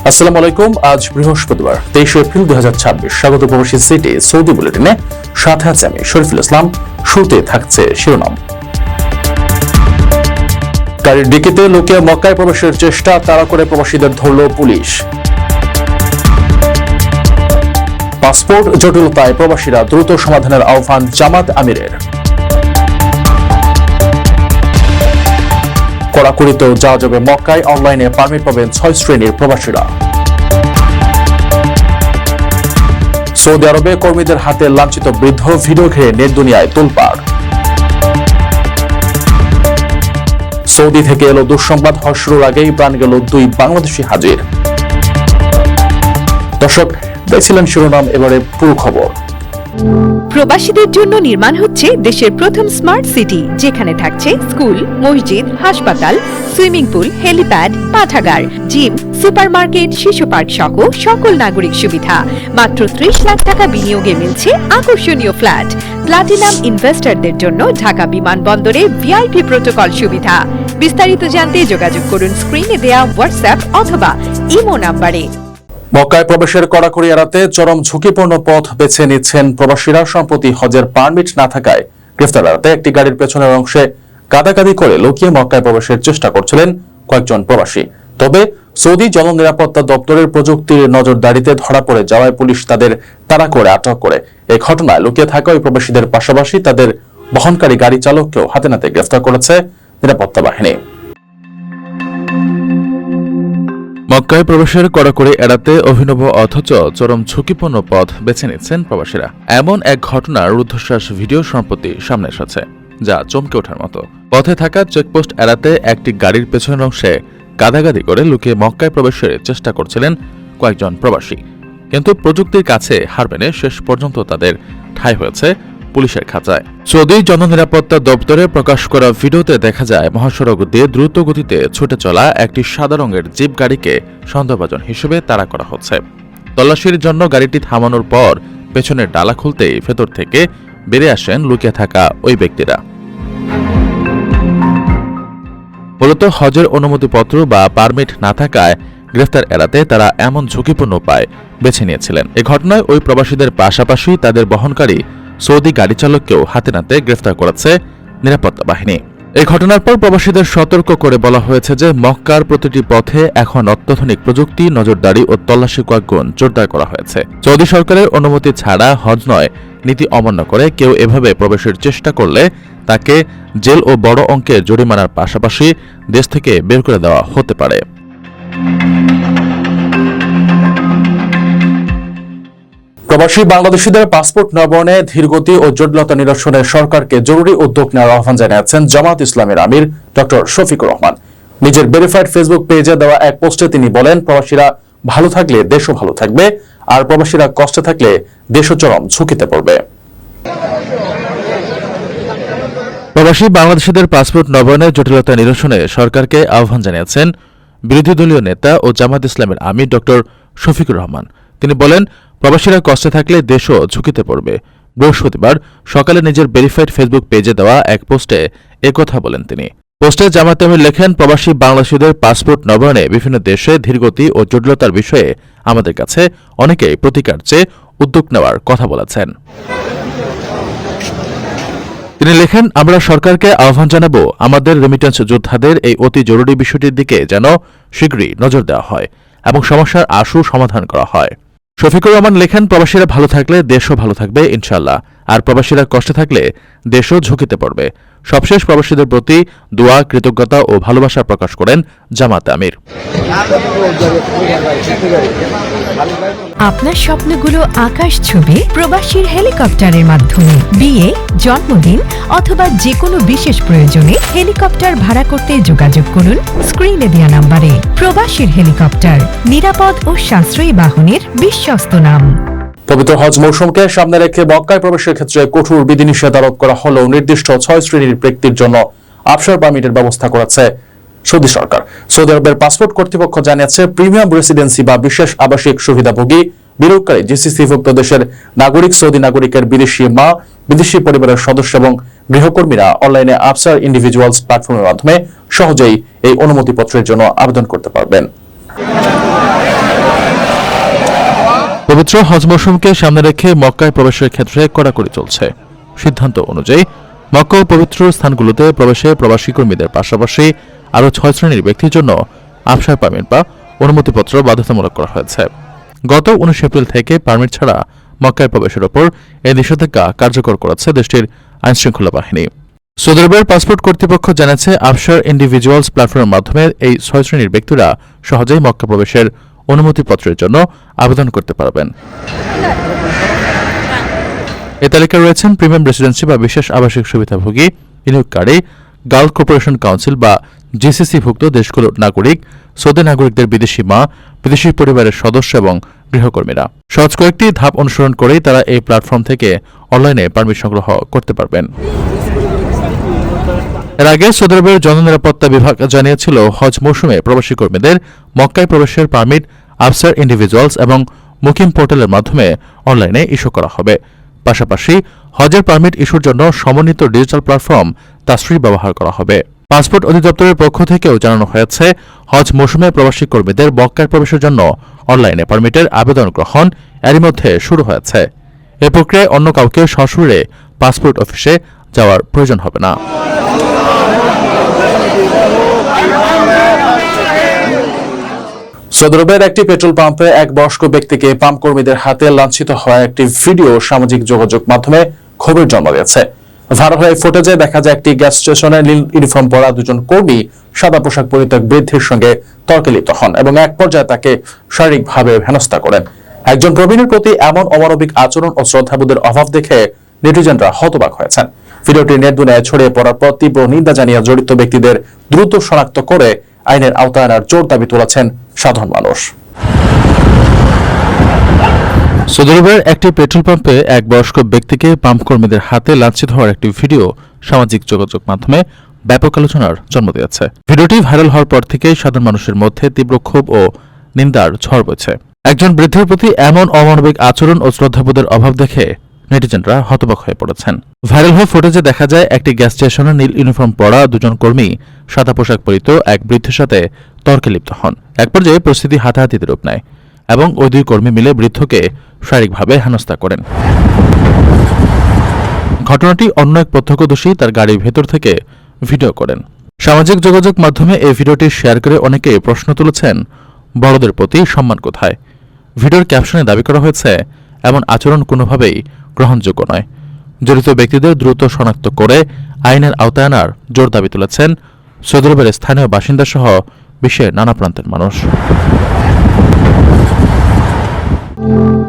আসসালামু আলাইকুম। আজ বৃহস্পতিবার 23 এপ্রিল 2026। স্বাগত প্রবাসী সিটি সৌদি বুলেটিনে, সাথে আছে আমি শরীফুল ইসলাম। শুরুতে থাকছে শিরোনাম। গাড়ির ডিকিতে লুকিয়ে মক্কায় প্রবেশের চেষ্টা, তাড়া করে প্রবাসীদের ধরল পুলিশ। পাসপোর্ট জটিলতায় প্রবাসীরা দ্রুত সমাধানের আহ্বান জামাত আমিরের। কড়াকড়িতেও যাওয়া যাবে মক্কায়, অনলাইনে পারমিট পাবেন 6 শ্রেণীর প্রবাসীরা। সৌদি আরবে কর্মীদের হাতে লাঞ্ছিত বৃদ্ধ, ভিডিও ঘিরে নেট দুনিয়ায় তোলপাড়। সৌদি থেকে এলো দুঃসংবাদ, হজ শুরুর আগেই প্রাণ গেল 2 বাংলাদেশি হাজির। দর্শক দেখছিলেন শিরোনাম, এবারে পুরো খবর। প্রবাসীদের জন্য নির্মাণ হচ্ছে দেশের প্রথম স্মার্ট সিটি, যেখানে থাকছে স্কুল, মসজিদ, হাসপাতাল, সুইমিং পুল, হেলিপ্যাড, পাঠাগার, জিম, সুপারমার্কেট, শিশু পার্ক সহ সকল নাগরিক সুবিধা। মাত্র 30 লাখ টাকা বিনিয়োগে মিলছে আকর্ষণীয় ফ্ল্যাট। প্লাটিনাম ইনভেস্টরদের জন্য ঢাকা বিমানবন্দরে ভিআইপি প্রোটোকল সুবিধা। বিস্তারিত জানতে যোগাযোগ করুন স্ক্রিনে দেয়া হোয়াটসঅ্যাপ অথবা ইমো নাম্বারে। মক্কায় প্রবেশের কড়াকড়ি এড়াতে চরম ঝুঁকিপূর্ণ পথ বেছে নিচ্ছেন প্রবাসীরা। সম্প্রতি হজের পারমিট না থাকায় গ্রেফতার এড়াতে একটি গাড়ির পেছনের অংশে কাদাকাদি করে লুকিয়ে মক্কায় প্রবেশের চেষ্টা করছিলেন কয়েকজন প্রবাসী। তবে সৌদি জননিরাপত্তা দপ্তরের প্রযুক্তির নজরদারিতে ধরা পড়ে যাওয়ায় পুলিশ তাদের তাড়া করে আটক করে। এই ঘটনায় লুকিয়ে থাকা ওই প্রবাসীদের পাশাপাশি তাদের বহনকারী গাড়ি চালককেও হাতে নাতে গ্রেফতার করেছে নিরাপত্তা বাহিনী। মক্কায় প্রবেশের কড়াকড়ি এড়াতে অভিনব অথচ চরম ঝুঁকিপূর্ণ পথ বেছে নিচ্ছেন প্রবাসীরা। এমন এক ঘটনার রুদ্ধশ্বাস ভিডিও সম্প্রতি সামনে এসেছে, যা চমকে ওঠার মতো। পথে থাকা চেকপোস্ট এড়াতে একটি গাড়ির পেছনের অংশে কাদাগাদি করে লুকিয়ে মক্কায় প্রবেশের চেষ্টা করছিলেন কয়েকজন প্রবাসী। কিন্তু প্রযুক্তির কাছে হার মেনে শেষ পর্যন্ত তাদের ঠাঁই হয়েছে পুলিশের খাঁচায়। সৌদি জননিরাপত্তা দপ্তরে প্রকাশ করা ভিডিওতে দেখা যায় মহাসড়ক দিয়ে দ্রুত গতিতে ছুটে চলা একটি সাদা রঙের জিপ গাড়িকে সন্দেহভাজন হিসেবে তাড়া করা হচ্ছে। তল্লাশির জন্য গাড়িটি থামানোর পর পেছনের ডালা খুলতেই ভেতর থেকে বেরিয়ে আসেন লুকিয়ে থাকা ওই ব্যক্তিরা। মূলত হজের অনুমতিপত্র বা পারমিট না থাকায় গ্রেফতার এড়াতে তারা এমন ঝুঁকিপূর্ণ উপায় বেছে নিয়েছিলেন। এ ঘটনায় ওই প্রবাসীদের পাশাপাশি তাদের বহনকারী সৌদি গাড়ি চালককেও হাতে নাতে গ্রেফতার করেছে নিরাপত্তা বাহিনী। এই ঘটনার পর প্রবাসীদের সতর্ক করে বলা হয়েছে যে মক্কার প্রতিটি পথে এখন অত্যাধুনিক প্রযুক্তি, নজরদারি ও তল্লাশি কয়েকগুণ জোরদার করা হয়েছে। সৌদি সরকারের অনুমতি ছাড়া হজ নয় নীতি অমান্য করে কেউ এভাবে প্রবেশের চেষ্টা করলে তাকে জেল ও বড় অঙ্কের জরিমানার পাশাপাশি দেশ থেকে বের করে দেওয়া হতে পারে। প্রবাসী বাংলাদেশিদের পাসপোর্ট নবায়নে ধীরগতি ও জটিলতা নিরসনে সরকারকে জরুরি উদ্যোগ নেওয়ার আহ্বান জানিয়েছেন জামাত ইসলামের আমির ডক্টর শফিকুর রহমান। নিজের ভেরিফাইড ফেসবুক পেজে দেওয়া এক পোস্টে তিনি বলেন, প্রবাসীরা ভালো থাকলে দেশও ভালো থাকবে, আর প্রবাসীরা কষ্টে থাকলে দেশও চরম ঝুঁকিতে পড়বে। প্রবাসী বাংলাদেশিদের পাসপোর্ট নবায়নের জটিলতা নিরসনে সরকারকে আহ্বান জানিয়েছেন বিরোধী দলীয় নেতা ও জামাত ইসলামের আমির ডক্টর শফিকুর রহমান। তিনি বলেন, প্রবাসীরা কষ্টে থাকলে দেশও ঝুঁকিতে পড়বে। বৃহস্পতিবার সকালে নিজের ভেরিফাইড ফেসবুক পেজে দেওয়া এক পোস্টে একথা বলেন তিনি। পোস্টে জামাত আমির লেখেন, প্রবাসী বাংলাদেশিদের পাসপোর্ট নবায়নে বিভিন্ন দেশে ধীরগতি ও জটিলতার বিষয়ে আমাদের কাছে অনেকেই প্রতিকার চেয়ে উদ্যোগ নেওয়ার কথা বলেছেন। তিনি লেখেন, আমরা সরকারকে আহ্বান জানাবো আমাদের রেমিটেন্স যোদ্ধাদের এই অতি জরুরি বিষয়টির দিকে যেন শীঘ্রই নজর দেওয়া হয় এবং সমস্যার আশু সমাধান করা হয়। শফিকুর রহমান লেখেন, প্রবাসীরা ভালো থাকলে দেশও ভালো থাকবে ইনশাআল্লাহ, আর প্রবাসীরা কষ্টে থাকলে দেশও ঝুঁকিতে পড়বে। সবশেষ প্রবাসীদের প্রতি দোয়া, কৃতজ্ঞতা ও ভালোবাসা প্রকাশ করেন জামাত আমির। আপনার স্বপ্নগুলো আকাশ ছুবে প্রবাসীর হেলিকপ্টারের মাধ্যমে। বিয়ে, জন্মদিন অথবা যে কোনো বিশেষ প্রয়োজনে হেলিকপ্টার ভাড়া করতে যোগাযোগ করুন স্ক্রিনে দেয়া নাম্বারে। প্রবাসীর হেলিকপ্টার, নিরাপদ ও সাশ্রয়ী বাহনের বিশ্বস্ত নাম। পবিত্র হজ মৌসুমকে সামনে রেখে মক্কায় প্রবেশের ক্ষেত্রে কঠোর বিধিনিষেধ আরোপ করা হলেও নির্দিষ্ট 6 শ্রেণীর ব্যক্তির জন্য আবসর পারমিটের ব্যবস্থা করেছে সৌদি সরকার। সৌদি আরবের পাসপোর্ট কর্তৃপক্ষ জানিয়েছে, প্রিমিয়াম রেসিডেন্সি বা বিশেষ আবাসিক সুবিধাভোগী, বিনিয়োগকারী, জিসিসিভুক্ত দেশের নাগরিক, সৌদি নাগরিকের বিদেশি মা, বিদেশি পরিবারের সদস্য এবং গৃহকর্মীরা অনলাইনে আবসার ইন্ডিভিজুয়ালস প্ল্যাটফর্মের মাধ্যমে সহজেই এই অনুমতিপত্রের জন্য আবেদন করতে পারবেন। পবিত্র হজ মৌসুমকে সামনে রেখে মক্কায় প্রবেশের ক্ষেত্রে কড়াকড়ি চলছে। সিদ্ধান্ত অনুযায়ী মক্কা ও পবিত্র স্থানগুলোতে প্রবেশে প্রবাসী কর্মীদের পাশাপাশি আরও 6 শ্রেণীর ব্যক্তির জন্য আবসার পারমিট বা অনুমতিপত্র বাধ্যতামূলক করা হয়েছে। গত 19 এপ্রিল থেকে পারমিট ছাড়া মক্কায় প্রবেশের ওপর এই নিষেধাজ্ঞা কার্যকর করেছে দেশটির আইনশৃঙ্খলা বাহিনী। সৌদি আরবের পাসপোর্ট কর্তৃপক্ষ জানাচ্ছে, আবসার ইন্ডিভিজুয়ালস প্ল্যাটফর্মের মাধ্যমে এই 6 শ্রেণীর ব্যক্তিরা সহজেই মক্কা প্রবেশের অনুমতিপত্রের জন্য আবেদন করতে পারবেন। এ তালিকায় রয়েছেন প্রিমিয়াম রেসিডেন্সি বা বিশেষ আবাসিক সুবিধাভোগী, বিনিয়োগকারী, গালফ কর্পোরেশন কাউন্সিল বা জিসিসিভুক্ত দেশগুলোর নাগরিক, সৌদি নাগরিকদের বিদেশি মা, বিদেশি পরিবারের সদস্য এবং গৃহকর্মীরা। সহজ কয়েকটি ধাপ অনুসরণ করেই তারা এই প্ল্যাটফর্ম থেকে অনলাইনে পারমিট সংগ্রহ করতে পারবেন। এর আগে সৌদি আরবের জননিরাপত্তা বিভাগ জানিয়েছিল, হজ মৌসুমে প্রবাসী কর্মীদের মক্কায় প্রবেশের পারমিট আফসার ইন্ডিভিজুয়ালস এবং মুকিম পোর্টালের মাধ্যমে অনলাইনে ইস্যু করা হবে। পাশাপাশি হজের পারমিট ইস্যুর জন্য সমন্বিত ডিজিটাল প্ল্যাটফর্ম তাসরি ব্যবহার করা হবে। পাসপোর্ট অধিদপ্তরের পক্ষ থেকেও জানানো হয়েছে, হজ মৌসুমে প্রবাসী কর্মীদের মক্কায় প্রবেশের জন্য অনলাইনে পারমিটের আবেদন গ্রহণ এরই মধ্যে শুরু হয়েছে। এ প্রক্রিয়ায় অন্য কাউকে সশরীরে পাসপোর্ট অফিসে যাওয়ার প্রয়োজন হবে না। সৌদি আরবের একটি পেট্রোল পাম্পে এক বয়স্ক ব্যক্তিকে পাম্প কর্মীদের হাতে লাঞ্ছিত হওয়া একটি ভিডিও সামাজিক যোগাযোগ মাধ্যমে ক্ষোভের জন্ম দিয়েছে। ভাইরাল হয়ে ফুটেজে দেখা যায় একটি গ্যাস স্টেশনে নীল ইউনিফর্ম পরা দুজন কর্মী সাদা পোশাক পরিহিত বৃদ্ধের সঙ্গে তর্কে লিপ্ত হন এবং এক পর্যায়ে তাকে শারীরিকভাবে হেনস্থা করেন। একজন প্রবীণের প্রতি এমন অমানবিক আচরণ ও শ্রদ্ধাবোধের অভাব দেখে নেটিজেনরা হতবাক হয়েছেন। ভিডিওটি নেট দুনিয়ায় ছড়িয়ে পড়ার পর তীব্র নিন্দা জানিয়ে জড়িত ব্যক্তিদের দ্রুত শনাক্ত করে আইনের আওতায় আনার জোর দাবি তুলেছেন সাধারণ মানুষ। সৌদি আরবের একটি পেট্রোল পাম্পে এক বয়স্ক ব্যক্তিকে পাম্প কর্মীদের হাতে লাঞ্ছিত হওয়ার একটি ভিডিও সামাজিক যোগাযোগ মাধ্যমে ব্যাপক আলোচনার জন্ম দিয়েছে। ভিডিওটি ভাইরাল হওয়ার পর থেকেই সাধারণ মানুষের মধ্যে তীব্র ক্ষোভ ও নিন্দার ঝড় বইছে। একজন বৃদ্ধের প্রতি এমন অমানবিক আচরণ ও শ্রদ্ধাবোধের অভাব দেখে নেটিজেনরা হতবাক হয়ে পড়েছেন। ভাইরাল হওয়া ফুটেজে দেখা যায় একটি গ্যাস স্টেশনে নীল ইউনিফর্ম পরা দুজন কর্মী সাদা পোশাক পরিহিত এক বৃদ্ধের সাথে তর্কে লিপ্ত হন। এক পর্যায়ে পরিস্থিতি হাতাহাতিতে রূপ নেয় এবং ওই দুই কর্মী মিলে বৃদ্ধকে শারীরিকভাবে হেনস্থা করেন। ঘটনাটি অন্য এক প্রত্যক্ষদর্শী তার গাড়ির ভেতর থেকে ভিডিও করেন। সামাজিক যোগাযোগ মাধ্যমে এই ভিডিওটি শেয়ার করে অনেকে প্রশ্ন তুলেছেন, বড়দের প্রতি সম্মান কোথায়? ভিডিওর ক্যাপশনে দাবি করা হয়েছে, এমন আচরণ কোনোভাবেই গ্রহণযোগ্য নয়। জড়িত ব্যক্তিদের দ্রুত শনাক্ত করে আইনের আওতায় আনার জোর দাবি তুলেছেন সৌদি আরবের স্থানীয় বাসিন্দা সহ বিশ্বের নানা প্রান্তের মানুষ।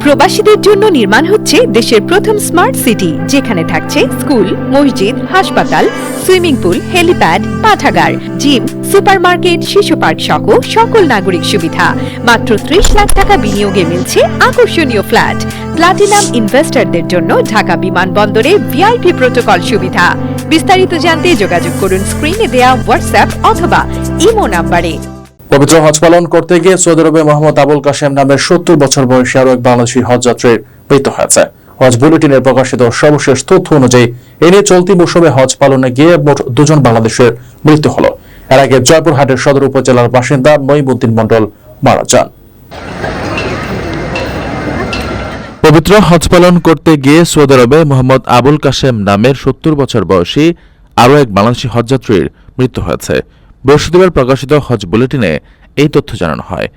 প্রবাসীদের জন্য নির্মাণ হচ্ছে দেশের প্রথম স্মার্ট সিটি, যেখানে থাকছে স্কুল, মসজিদ, হাসপাতাল, সুইমিং পুল, হেলিপ্যাড, পাঠাগার, জিম, সুপারমার্কেট, শিশু পার্ক সহ সকল নাগরিক সুবিধা। মাত্র 30 লাখ টাকা বিনিয়োগে মিলছে আকর্ষণীয় ফ্ল্যাট। প্লাটিনাম ইনভেস্টরদের জন্য ঢাকা বিমানবন্দরে ভিআইপি প্রোটোকল সুবিধা। বিস্তারিত জানতে যোগাযোগ করুন স্ক্রিনে দেয়া হোয়াটসঅ্যাপ অথবা ইমো নম্বরে। পবিত্র হজ পালন করতে গিয়ে সৌদি আরবে মোহাম্মদ আবুল কাশেম নামের 70 বছর বয়সী আরো এক বাংলাদেশি হজযাত্রীর মৃত্যু হয়েছে। হজ বুলেটিনের প্রকাশিত সর্বশেষ তথ্য অনুযায়ী এ নিয়ে চলতি মৌসুমে হজ পালনে গিয়ে মোট 2 জন বাংলাদেশের মৃত্যু হল। এর আগে জয়পুরহাটের সদর উপজেলার বাসিন্দা নঈমুদ্দিন মণ্ডল মারা যান। পবিত্র হজ পালন করতে গিয়ে সৌদি আরবে মোহাম্মদ আবুল কাশেম নামের 70 বছর বয়সী আরও এক বাংলাদেশি হজযাত্রীর মৃত্যু হয়েছে। বৃহস্পতিবার প্রকাশিত হজ বুলেটিনে এই তথ্য জানানো হয়।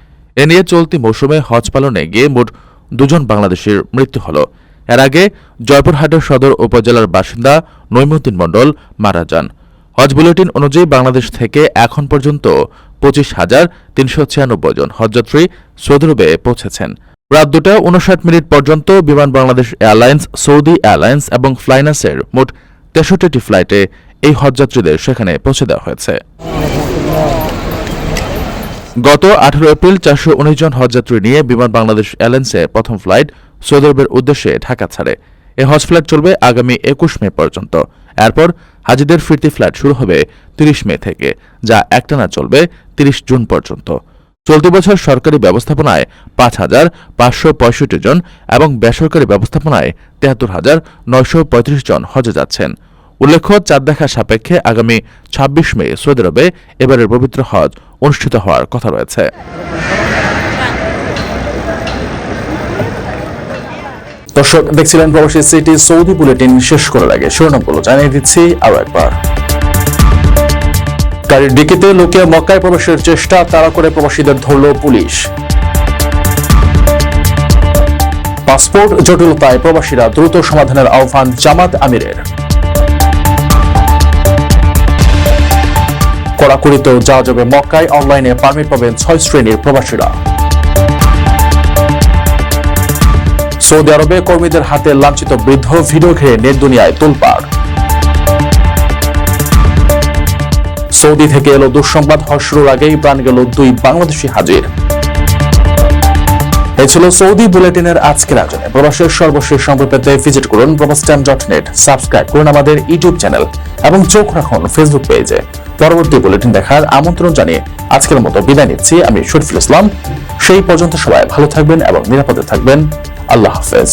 এ নিয়ে চলতি মৌসুমে হজ পালনে গিয়ে মোট 2 জন বাংলাদেশির মৃত্যু হল। এর আগে জয়পুরহাটের সদর উপজেলার বাসিন্দা নঈমুদ্দিন মণ্ডল মারা যান। হজ বুলেটিন অনুযায়ী বাংলাদেশ থেকে এখন পর্যন্ত 25,396 জন হজযাত্রী সৌদি আরবে পৌঁছেছেন। রাত 2:59 পর্যন্ত বিমান বাংলাদেশ এয়ারলাইন্স, সৌদি এয়ারলাইন্স এবং ফ্লাইনাসের মোট 63টি ফ্লাইটে এই হজযাত্রীদের সেখানে পৌঁছে দেওয়া হয়েছে। গত 18 এপ্রিল 419 জন হজযাত্রী নিয়ে বিমান বাংলাদেশ এয়ারলাইন্সের প্রথম ফ্লাইট সৌদি আরবের উদ্দেশ্যে ঢাকা ছাড়ে। এই হজ ফ্লাইট চলবে আগামী 21 মে পর্যন্ত। এরপর হাজিদের ফিরতি ফ্লাইট শুরু হবে 30 মে থেকে, যা একটানা চলবে 30 জুন পর্যন্ত। চলতি বছর সরকারি ব্যবস্থাপনায় 5,565 জন এবং বেসরকারি ব্যবস্থাপনায় 73,935 জন হজে যাচ্ছেন। উল্লেখ্য, চাঁদ দেখা সাপেক্ষে আগামী 26 মে সৌদি আরবে এবারের পবিত্র হজ অনুষ্ঠিত হওয়ার কথা রয়েছে। দর্শক দেখছিলেন প্রবাসী সিটি সৌদি বুলেটিন। শেষ করার আগে শিরোনামগুলো জানিয়ে দিচ্ছি আরো একবার। গাড়ির ডিকিতে লুকিয়ে মক্কায় প্রবেশের চেষ্টা, তাড়া করে প্রবাসীদের ধরল পুলিশ। পাসপোর্ট জটিলতায় প্রবাসীরা দ্রুত সমাধানের আহ্বান জামাত আমিরের। কড়াকড়িতেও যাওয়া যাবে মক্কায়, অনলাইনে পারমিট পাবেন 6 শ্রেণীর প্রবাসীরা। সৌদি আরবে কর্মীদের হাতে লাঞ্ছিত বৃদ্ধ, ভিডিও ঘিরে নেট দুনিয়ায় তোলপাড়। সৌদি থেকে এলো দুঃসংবাদ, হজ শুরুর আগেই প্রাণ গেল 2 বাংলাদেশি হাজির। এই ছিল সৌদি বুলেটিনের আজকের আয়োজনে। প্রবাসের সর্বশেষ সংবাদ পেতে ভিজিট করুন probastime.net, সাবস্ক্রাইব করুন আমাদের ইউটিউব চ্যানেল এবং চোখ রাখুন ফেসবুক পেজে। পরবর্তী বুলেটিন দেখার আমন্ত্রণ জানিয়ে আজকের মতো বিদায় নিচ্ছি আমি শরীফুল ইসলাম। সেই পর্যন্ত সবাই ভালো থাকবেন এবং নিরাপদে থাকবেন। আল্লাহ হাফেজ।